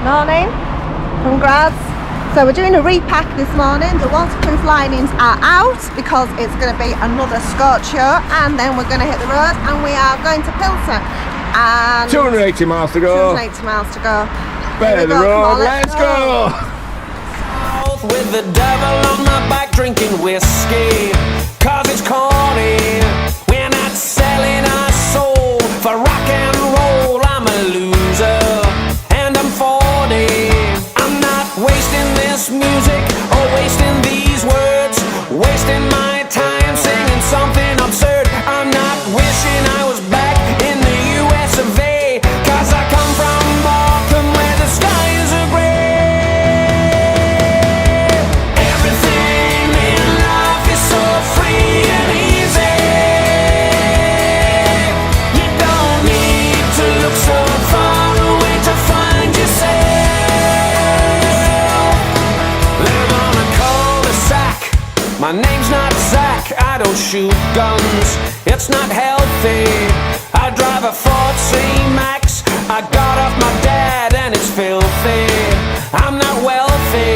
Morning from Graz. So we're doing a repack this morning. The waterproof linings are out because it's going to be another scorcher, and then we're going to hit the road and we are going to Pilzen. And 280 miles to go. 280 miles to go. Better the road, let's go. With the devil on my back drinking whiskey, cause it's corny. We're not selling our soul for rock and roll. I'm a loser and I'm 40. I'm not wasting this music or wasting these words, wasting my time singing something absurd. I'm not wishing I was back in the US of A, cause I come from Markham where the skies are grey. Everything in life is so free and easy. You don't need to look so far away to find yourself. Live on a cul-de-sac. My name's not Zach, I don't shoot guns, it's not healthy. I drive a Ford C-Max, I got off my dad and it's filthy. I'm not wealthy,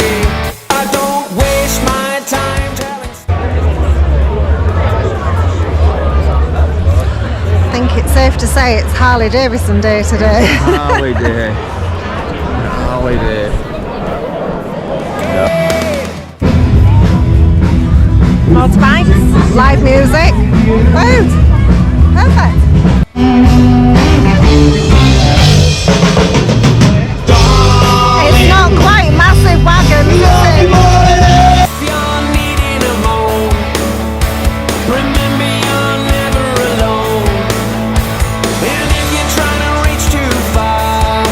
I don't waste my time telling I think it's safe to say it's Harley Davidson day today. Harley day. Harley day. Motorbikes, live music. Woo! Perfect. It's not quite massive wagons, is it? if you're needing a moan. Remember you're never alone. And if you're trying to reach too far,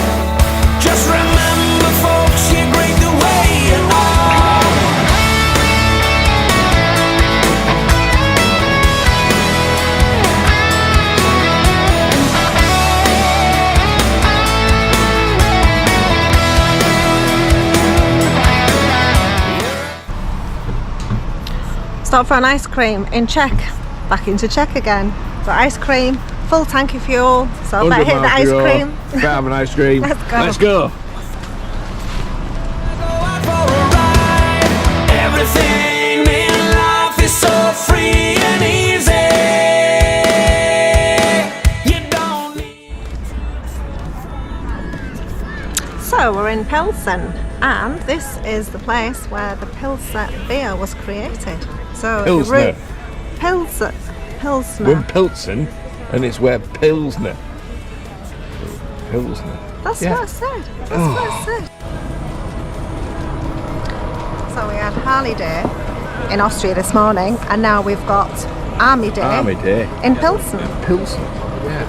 just remember folks, you're great the way you are. Stop for an ice cream in Czech. Back into Czech again. Got ice cream, full tank of fuel, so I better hit the ice cream. Better have an ice cream. Let's go. Let's go. Go out for a ride. Everything in life is so free and easy. You don't need. So we're in Pilzen, and this is the place where the Pilsner beer was created. So Pilsner. Pilsner. We're in Pilzen, and it's where Pilsner. Pilsner. That's what I said. That's what I said. So we had Harley Day in Austria this morning, and now we've got Army Day, Army day. in Pilsen. Pilsen. Yeah.